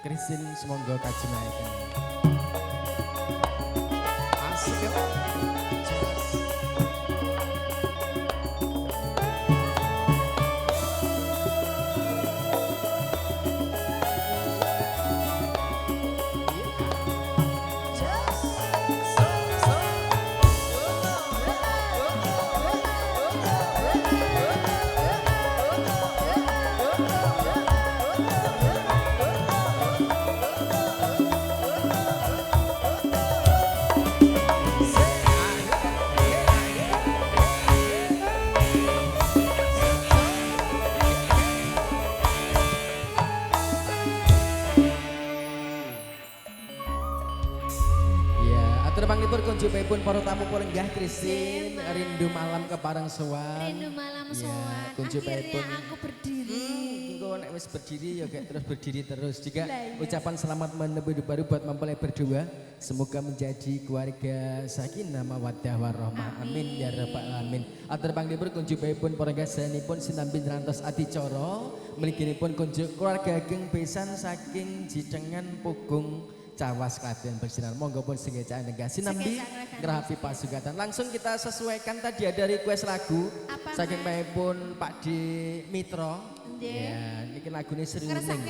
Kristin semonggo kajenengan. Asik ya. Panglipur kunjupipun para tamu polenggah Kristin rindu malam kepareng sowan. Rindu malam sowan. Kunjupipun akhirnya aku berdiri. Engko nek wis berdiri ya kayak terus berdiri terus. Juga ucapan selamat menemui hidup baru buat mempelai berdua. Semoga menjadi keluarga sakinah mawaddah warahmah. Amin ya rabbal alamin. Atur panglipur kunjupipun para gasanipun sinambi rantos adicara. Mliginipun kunjuk keluarga ageng besan saking Jicengan Pugung Cawas Klaten bersinar. Monggo pun sengecaan negah sinambi ngerapi pasugatan. Langsung kita sesuaikan tadi ada request lagu saking pun Pak Di Mitro. Ya, ini lagunya Sri Uning.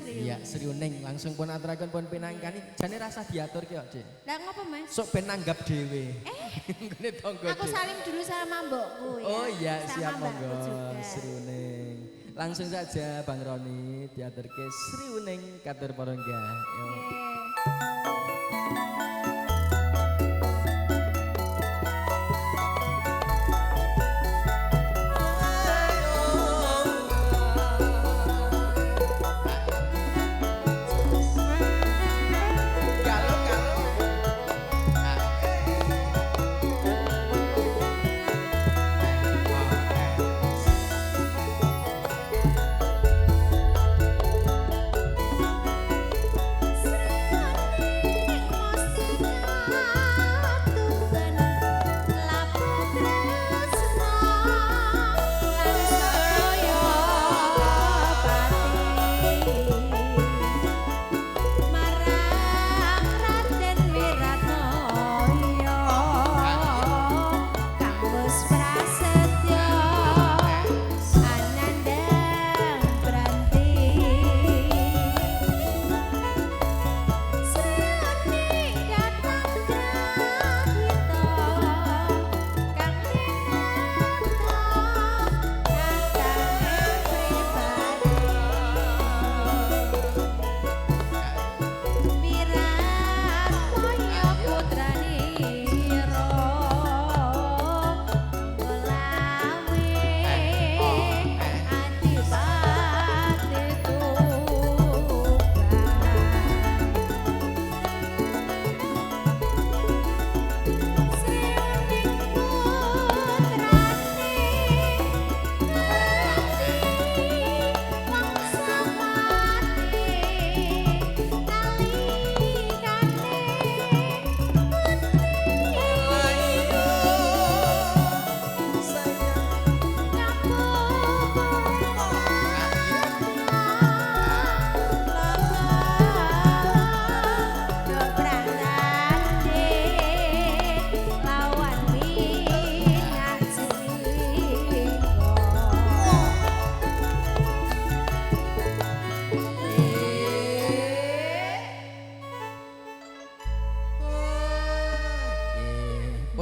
Iya, Sri Uning. Langsung pun aturaken pun pinangkani. Jane rasa diatur ki kok, Dik. Lah ngopo, Mas? Sok ben nanggap dhewe. Ngene tangga. Aku salim dulu sama mbokku ya. Oh iya, siap sama monggo Sri Uning. Langsung saja Bang Roni diaturke Sri Uning katur para enggak. Yo.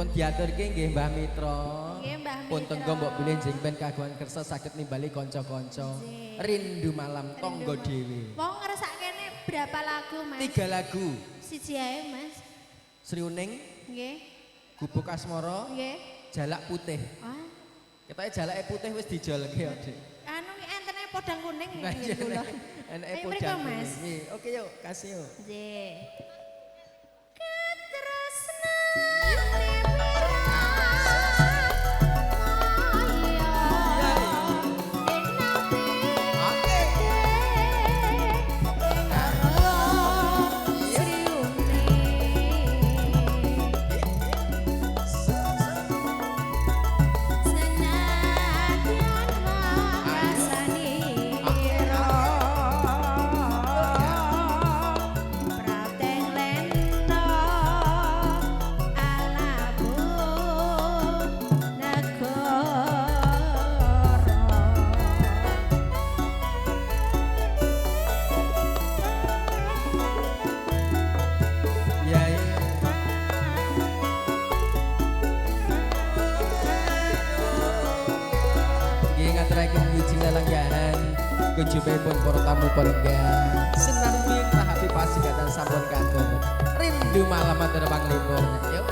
Diaturke nggih Mbah Mitra. Nggih Mbah Mitra. Pun tenggo mbok bilih jengben kagungan kersa saged nimbali kanca-kanca. Rindu malam tangga dhewe. Wong ngrasakne berapa lagu, Mas? 3 lagu. Siji ae, Mas. Sri Uning. Nggih. Gubuk Asmara. Nggih. Jalak putih. Ah. Ketoke jalake putih wis dijolke ya, Dik. Anu entene podang kuning Nah, nggih kula. Enake Ayo, podang. mriko, Mas. Nggih, oke yuk, kasih yuk. Nggih. kunjupipun para tamu paringga senambi rahapi pasigatan sampun katur rindu malam matur panglipur yuk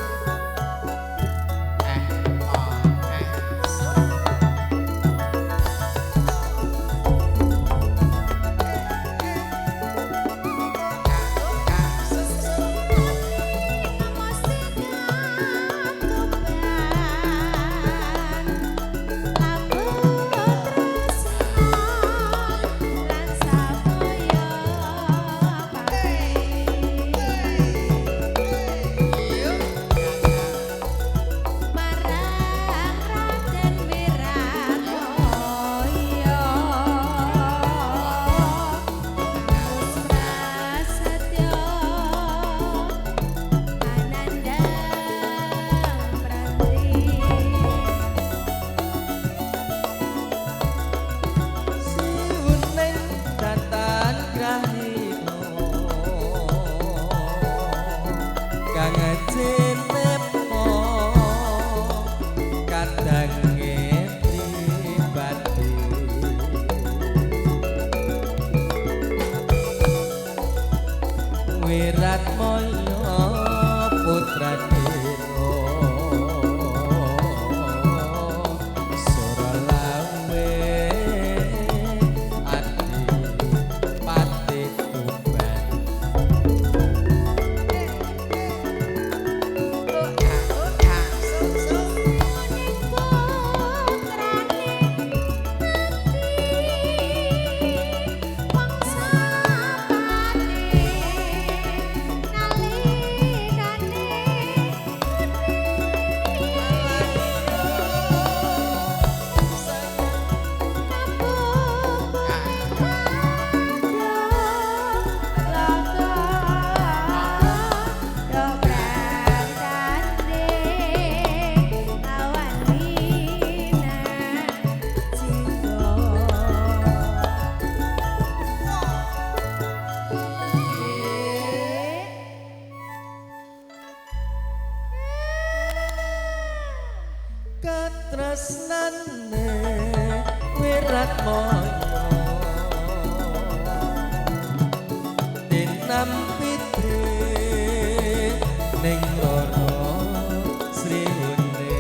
Wirat Moyo putra Diro Suralawe Adi Pati Tuban katresnane Wirat Moyo dinampitri ning loro Sriwune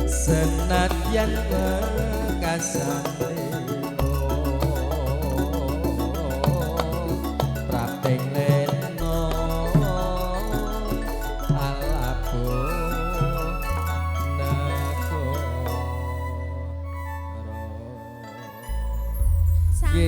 senadyan bekasane praping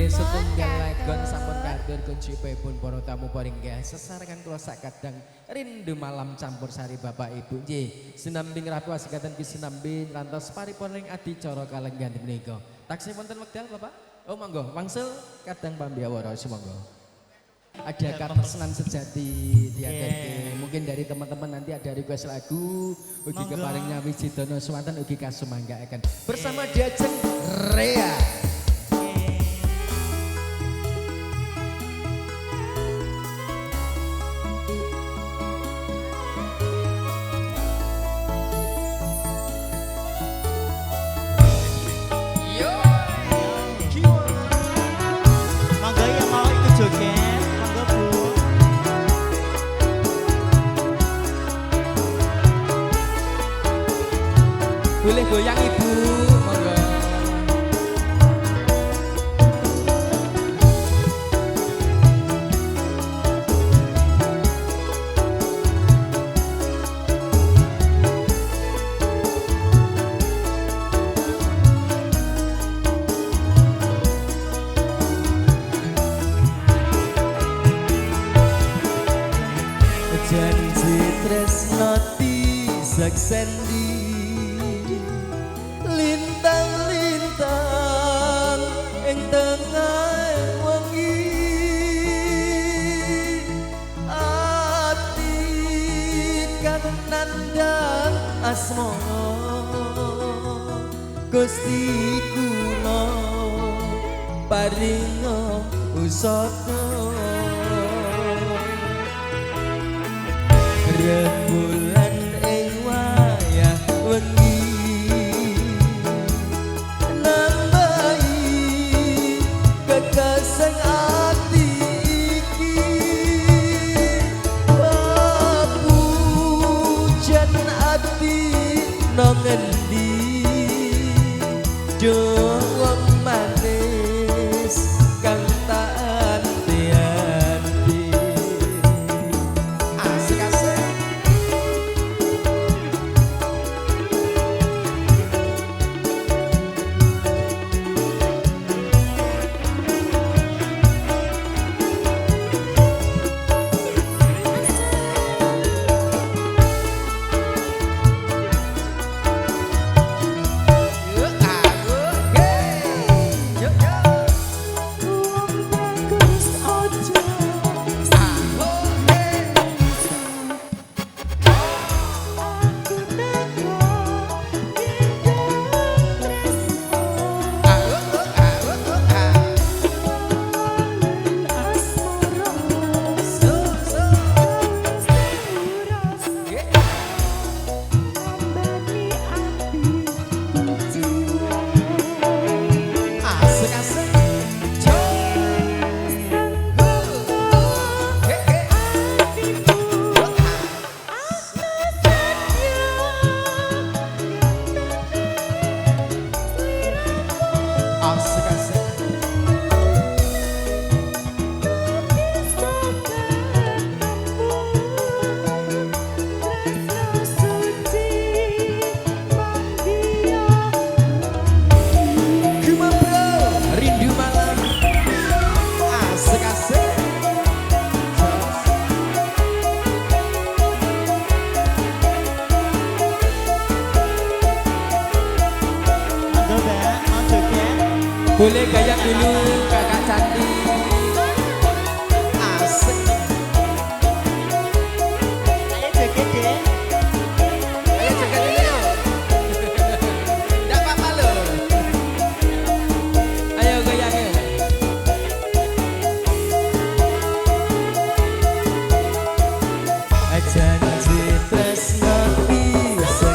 setunggal lagon sampun katur kunjupipun para tamu paringga sesarengan kula sakadang rindu malam campur sari Bapak Ibu nggih sinambing rapi wasigatan ki sinambing rantos paripun ing adicara kalenggan menika taksih wonten wekdal Bapak oh monggo wangsul kadang pambiawara sumangga ada katresnan sejati diaturke mungkin dari teman-teman nanti ada request lagu ugi keparing nyawiji dono swanten ugi kasumanggaaken bersama Diajeng Rea. Boleh goyang ibu, monggo. Janji tresno disaksendi lintang-lintang ing tengah wengi ati kang nandhang asmana Gusti kula paringa usaka rembulan ing wayah wengi Duh wong manis kang tak anti-anti. Asik-asik. Boleh gaya dulu kakak cantik. Asik. Ayo joget deh. Ayo joget dulu yuk. Nggak apa-apa loh. Ayo goyang yuk. Janji tresno bisa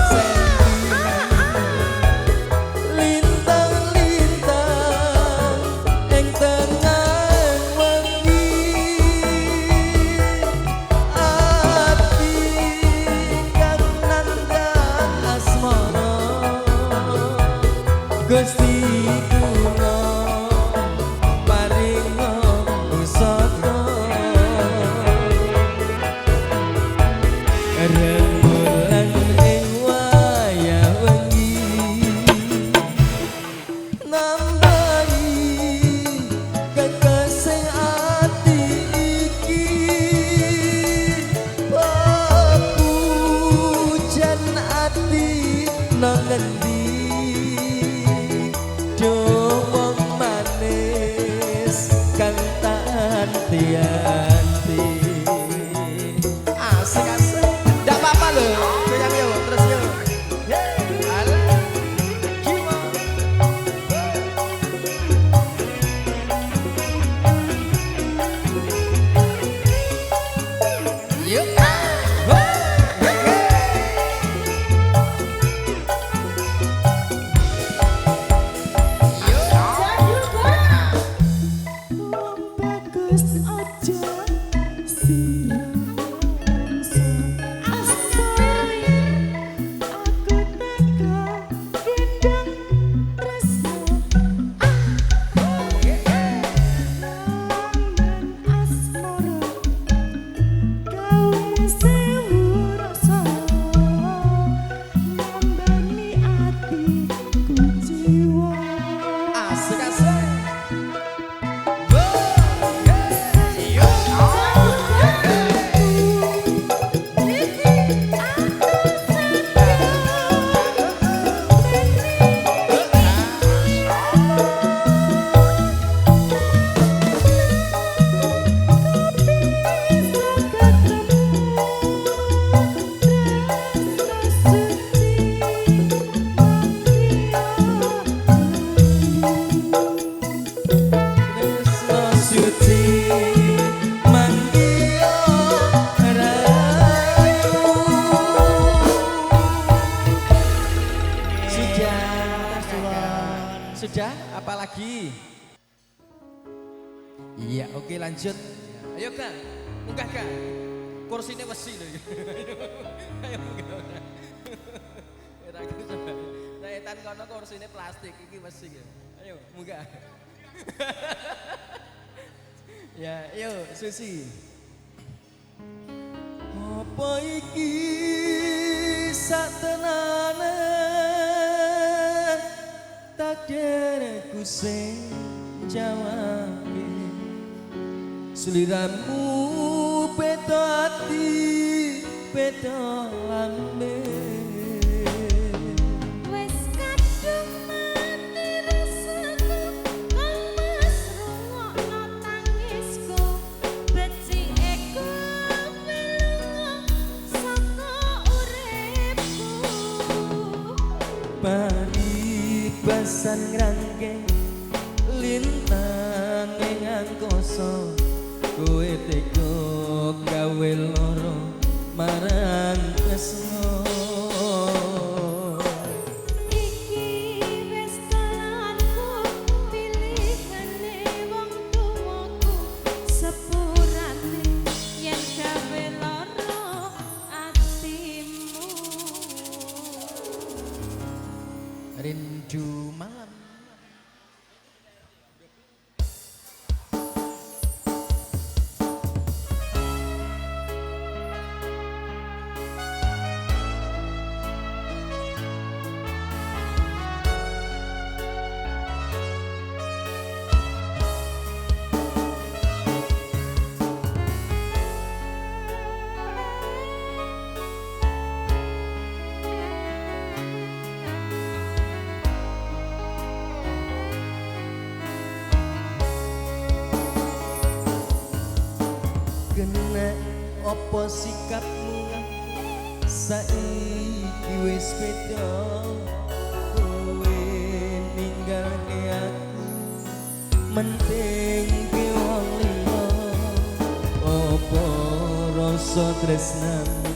Gusti Kuno paringo usata rembulan ing wayah wengi nambahi kekasih ati iki pepujan ati nang ngendi wong manis kang tak anti-anti. Asik-asik. Nggak apa-apa loh. Goyang yuk, terus yuk. Alah. Gimana? Yuk. Sudah, apalagi? Iya, oke lanjut. Ayo Kak, munggah Kak. Kursinya besi loh. Ayo munggah. wetan kono kursine plastik iki wesi ya. Ayo, munggah. Ya, ayo Susi. Apa iki satenane takdirku sing jawabke sliramu beda ati beda lambe Wes kadung mati rasaku kang mas rungokno tangisku becike melungo saka uripku paribasan ngrangke lintang ing angkasa kowe tega gawe lara marang tresno iki wis dalanku pilihane wong tuwaku sepurane yen gawe lara atimu rindu malam kena apa sikapmu saiki wis beda kowe ninggalke aku menting ke wong liya apa rasa tresnamu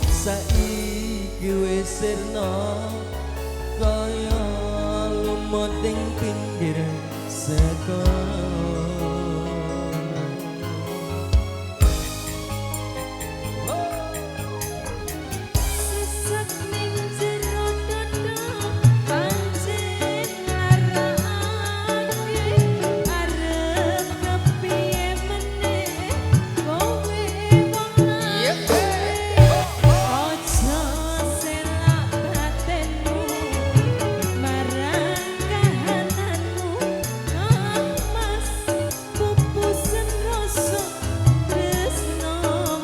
saiki wis sirna kaya lumut ing pinggir segara sesek ning jero dada pancen larake arep kepiye meneh kowe wong lanang aja selak batinmu marang kahananmu mas pupusen rasa tresnamu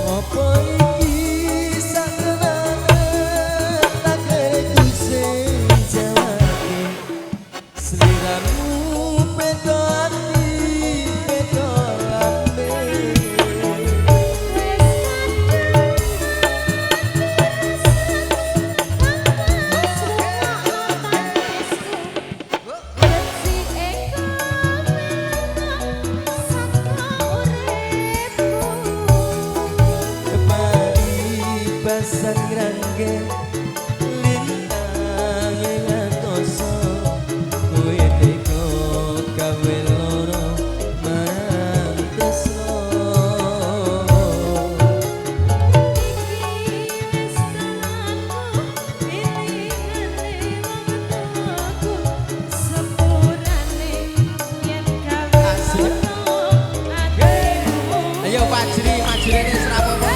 apa iki satenane takdirku sing jawabke sliramu beda ati beda lambe paribasan ngrangke lintang ing angkasa kowe tega gawe lara marang tresno ayo Fajri majurene serapono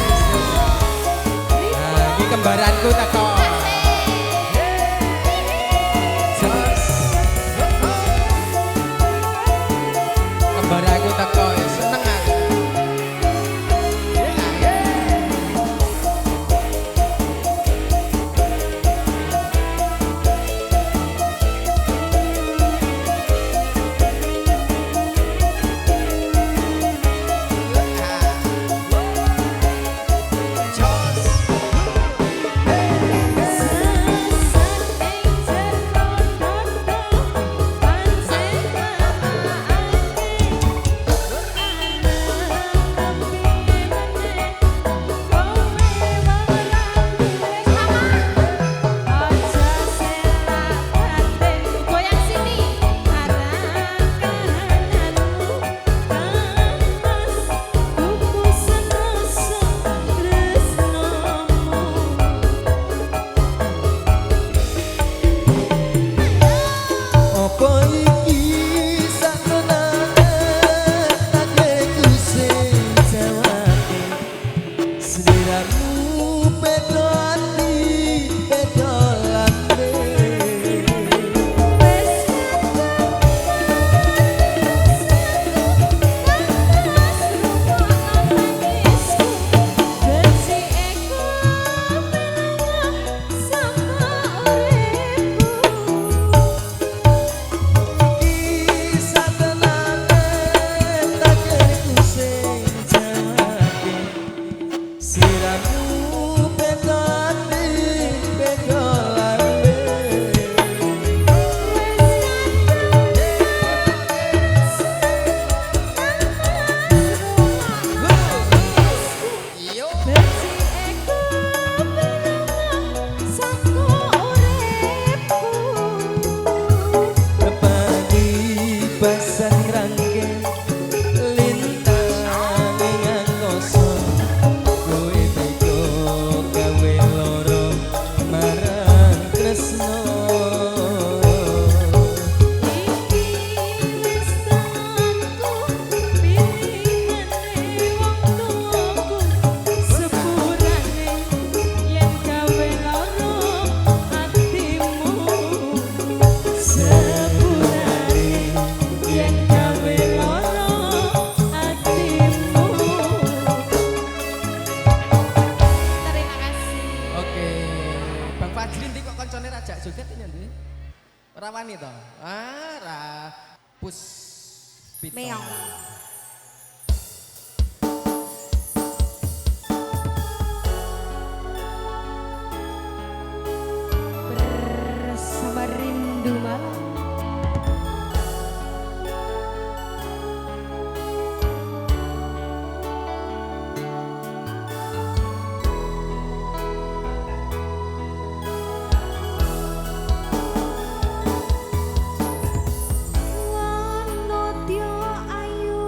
nah iki kembaranku teko kembaranku teko seneng aku Jos Fajri nanti kok koncone rajak joget ini nanti. Ora wani to? Ah, ra pus pito. Meong. Bersama rindu malam. Wanotyo ayu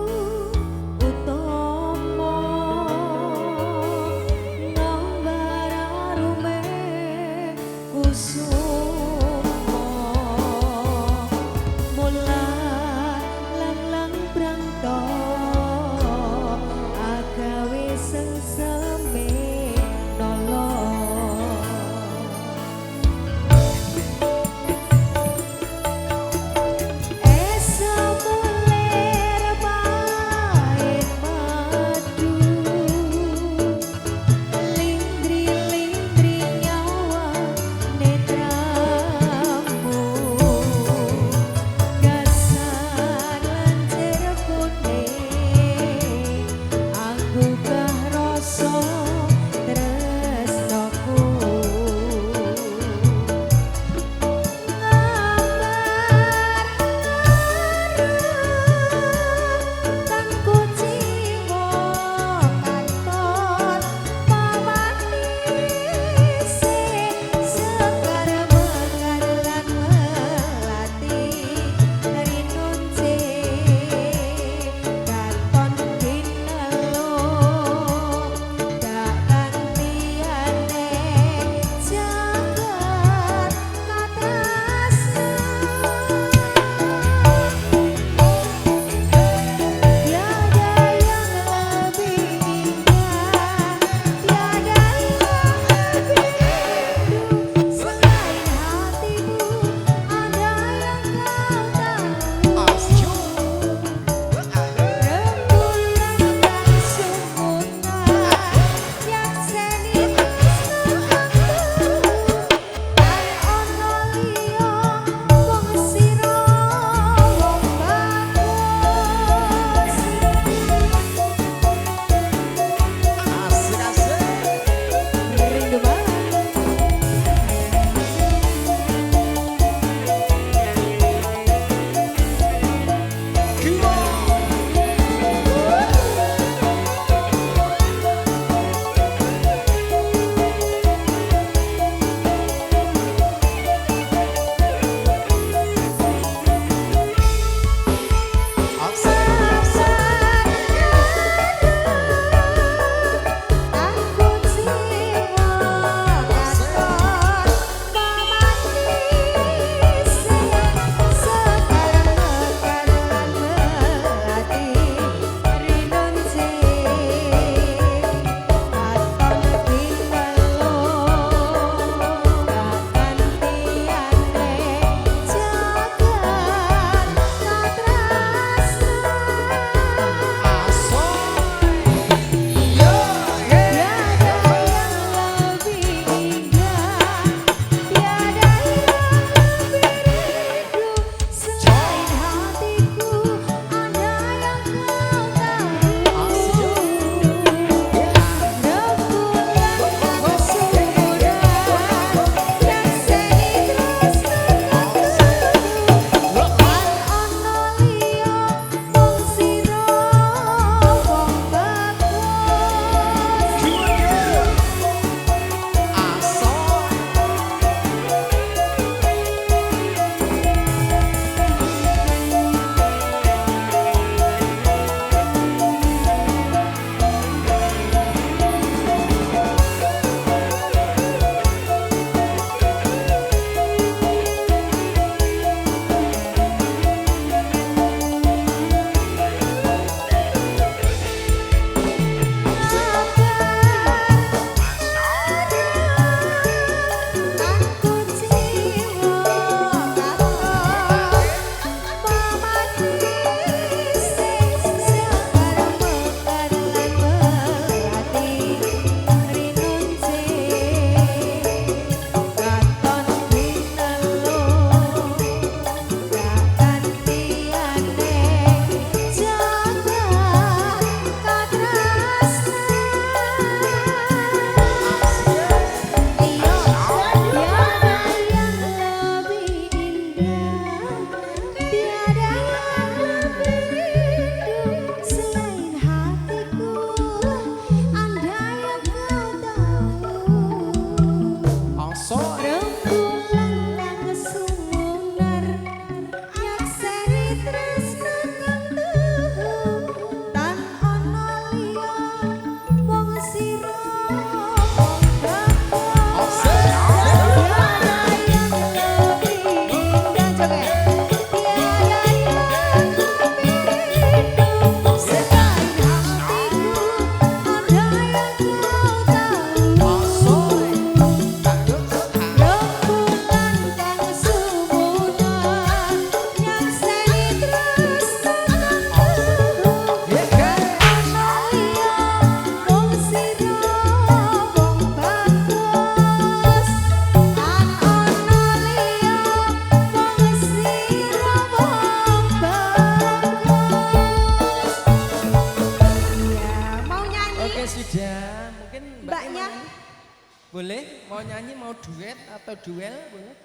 Mau nyanyi, mau duet atau duel boleh?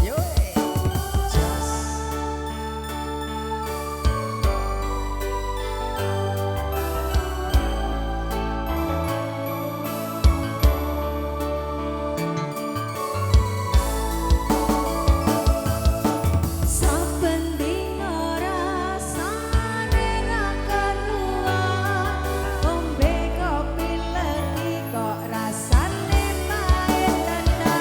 Yo. Saben dina rasane ra karuan, ombe kopi legi kok rasane pahit tenan.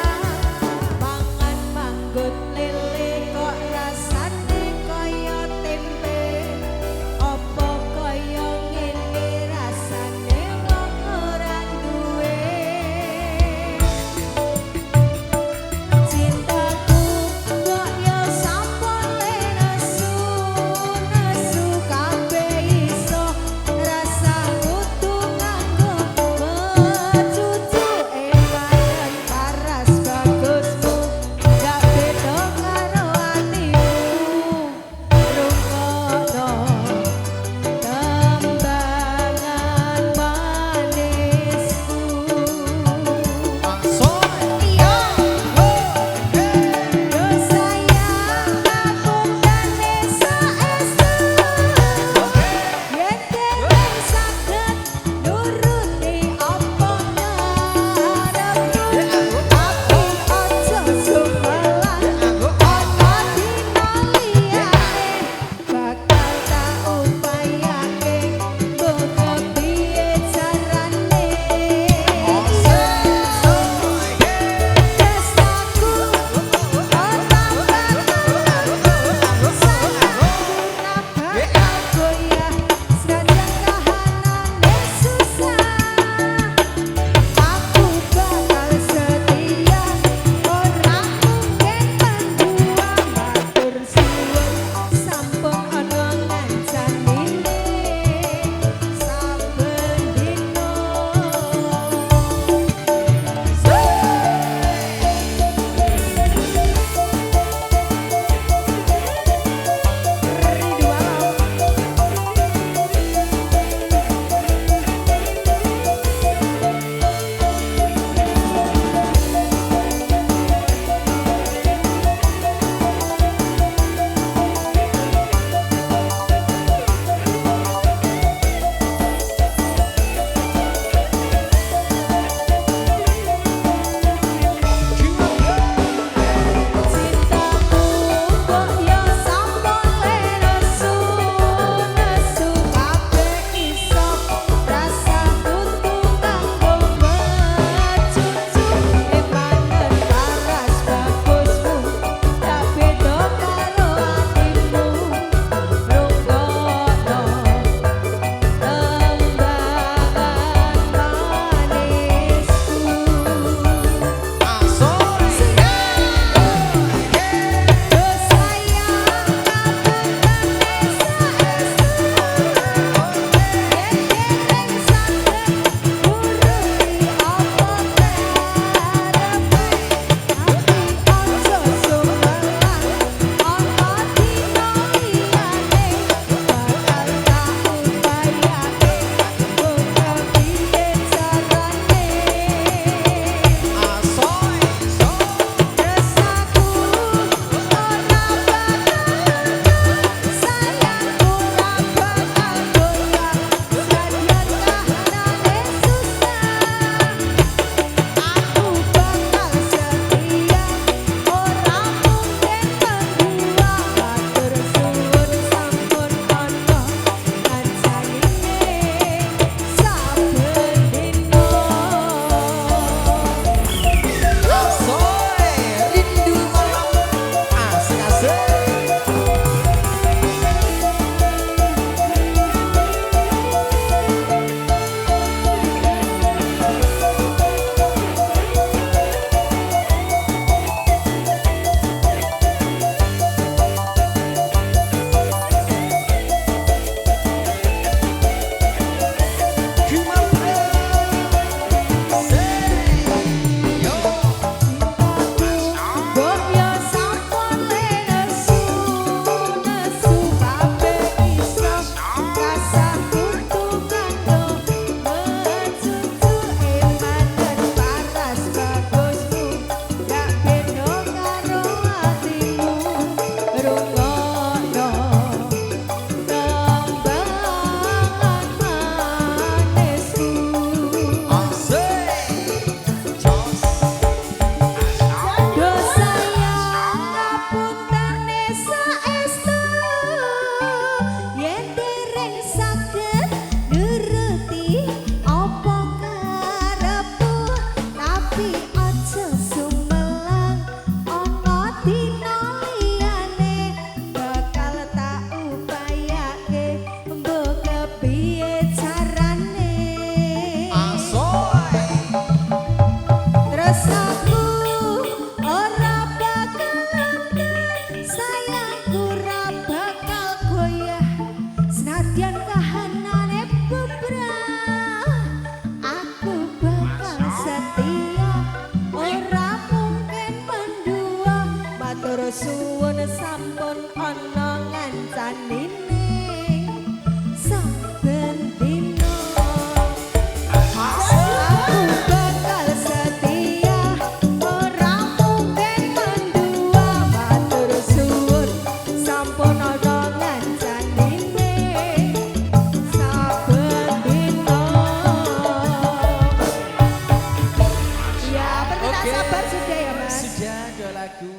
lagu.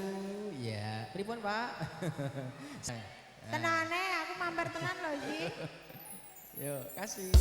Ya, pripun Pak? Tenane aku mampir tenan loh Ji. Yuk, kasih.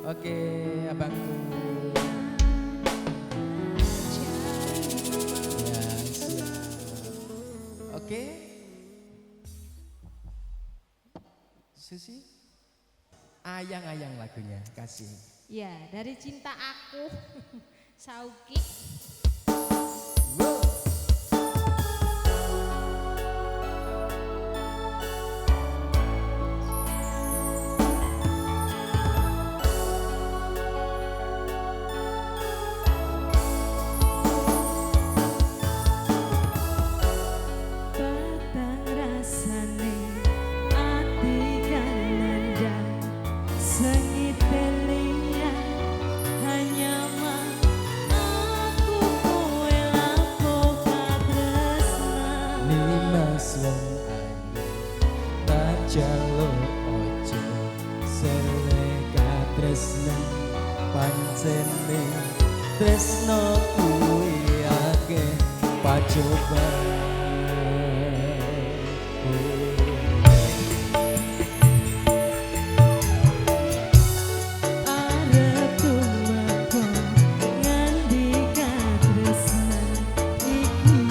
Oke, abangku. Ya, siap. Oke. Susi. Ayang-ayang lagunya, kasih. Ya, dari cinta aku. Sauki. Wow. Betah rasane ati kan nendang sengit liyan hanya mah aku kowe lapo katresnan Nimas wong ayu tak jaluk ojo seleka tresna pancene tresno kuwi akeh pacoban. arep tumaku ngandika tresnan iki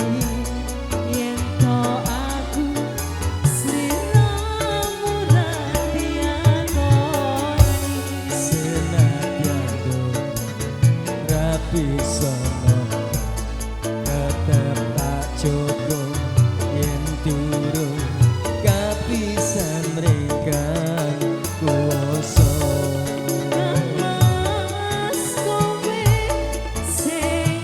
yen to aku sliramu radiakoni Senadyan dono rapi sono tetep tak jogo yen durung kapisan mrekan kuwasa. Mas kowe sing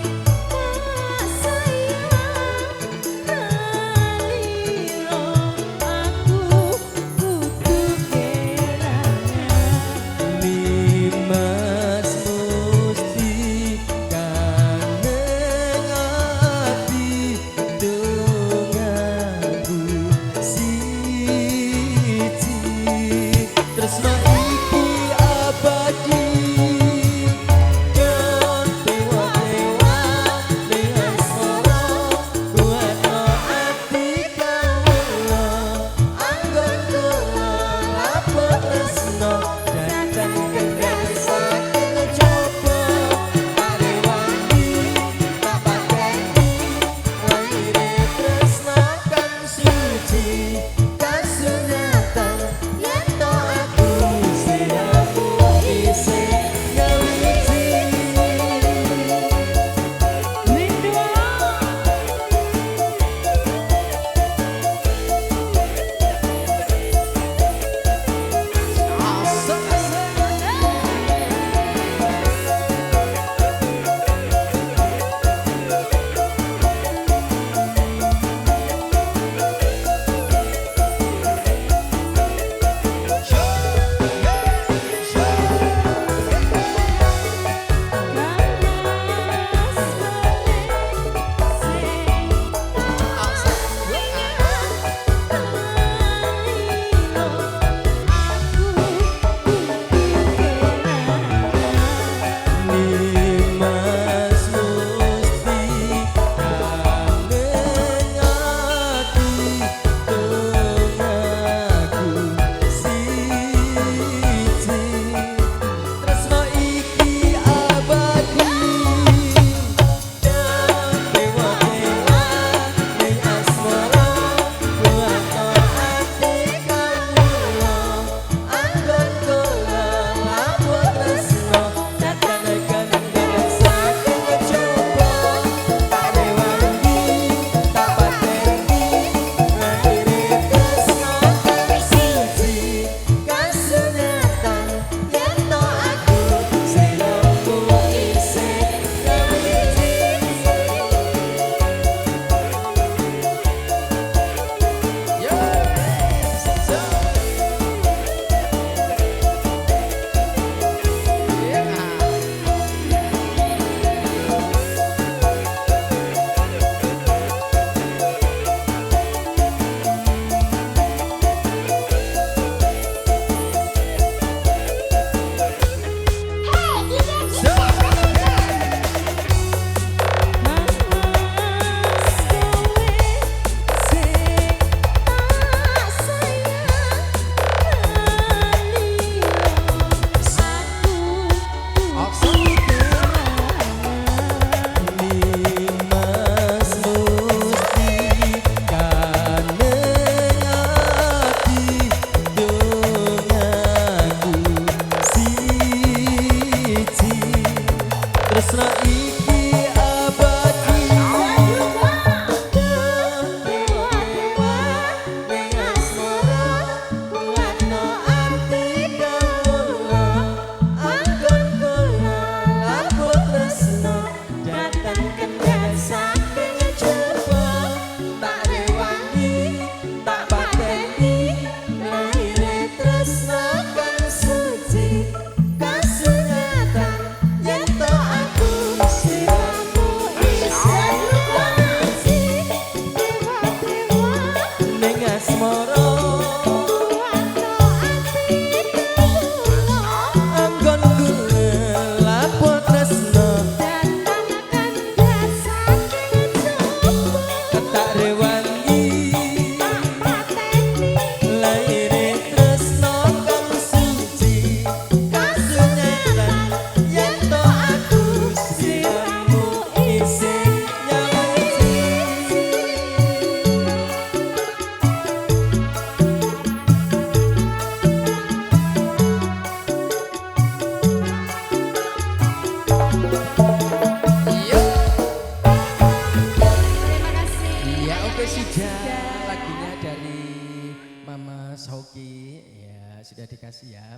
tak sayang naliro aku kudu kelangan Nimas musti kaneng ati dongaku siji tresno iki abadi jon dewa-dewa ning asmara kuatno ati kawula anggon kula apa tresno datang kendang saking coba arewani tak pateni lahire tresno kang suci kasunyatan yen to aku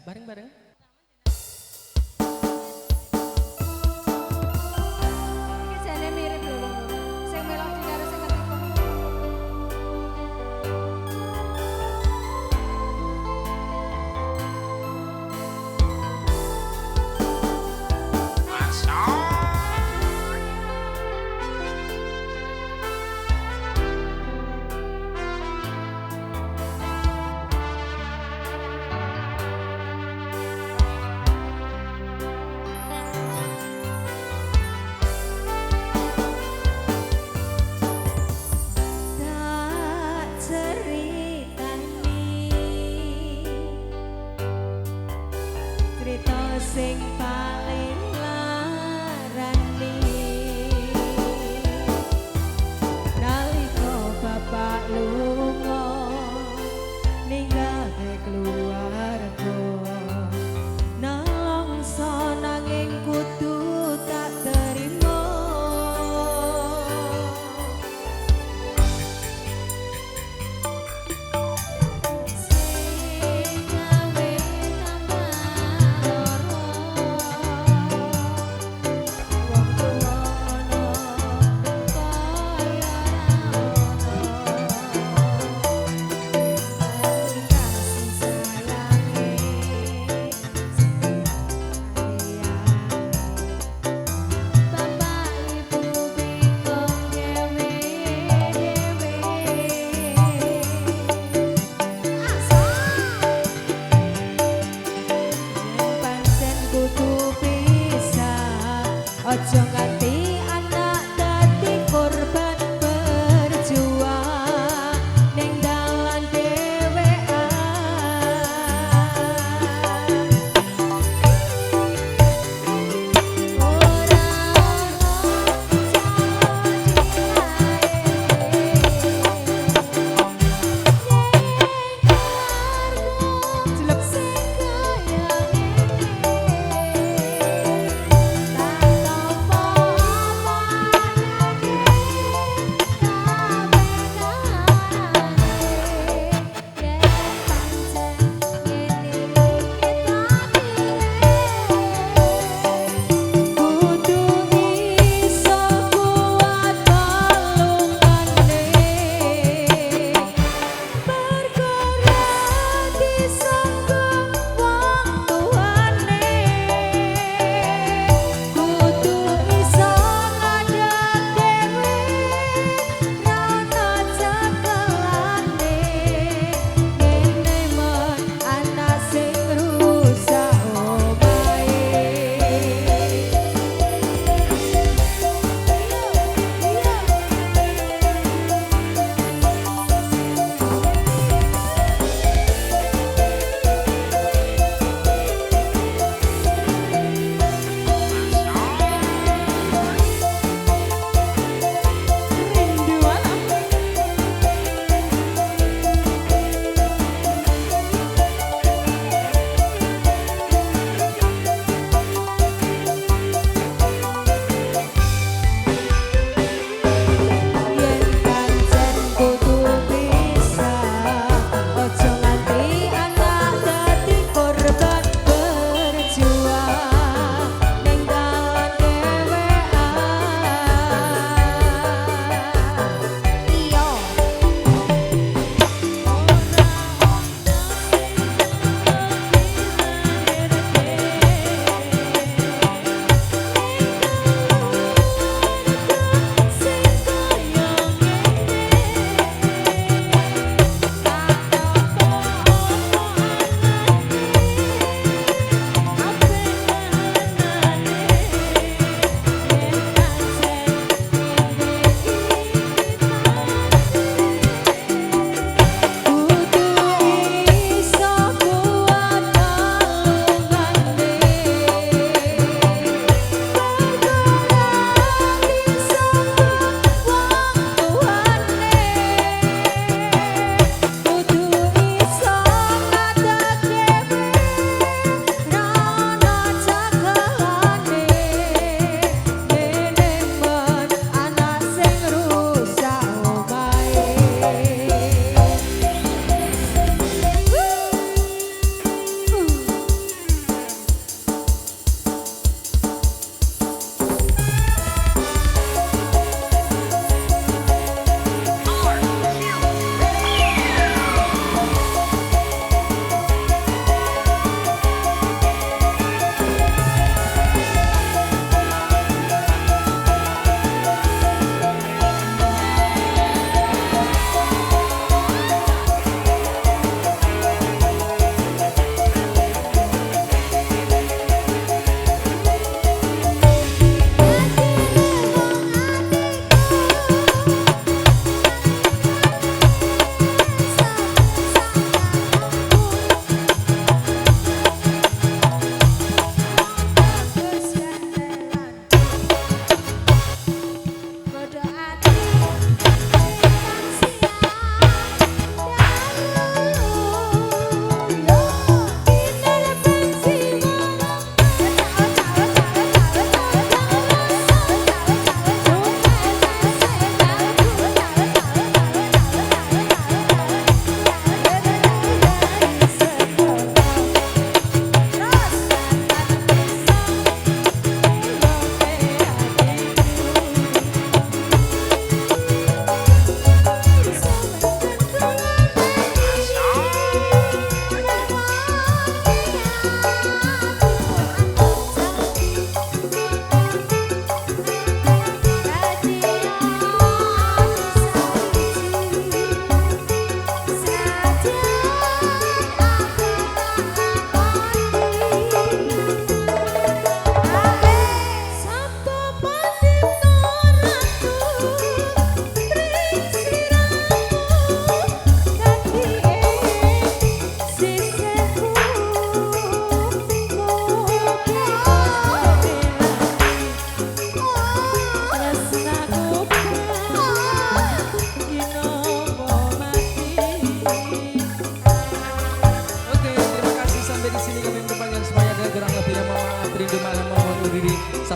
bareng-bareng. Iki jane mirip lho wong loro. Sing melodi karo sing ngetiko. Tak ceritani cerita sing paling larani nalika bapak lunga ninggalke keluarga nalongso nanging kudu tak terima. Sing gawe tambah lara wong tuwa ana kaya Ojo nganti anak dadi korban berjuang ning dalan dhewean. Ora jelek sing kaya ngene tak tampa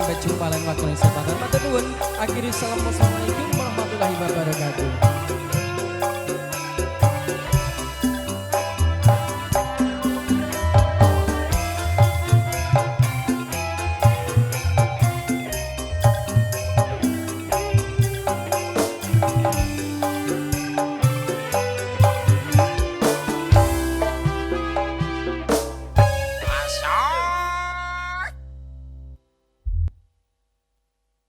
sampai jumpa lain waktu yang kesempatan. Matur nuwun. Akhiri salam wassalamualaikum warahmatullahi wabarakatuh.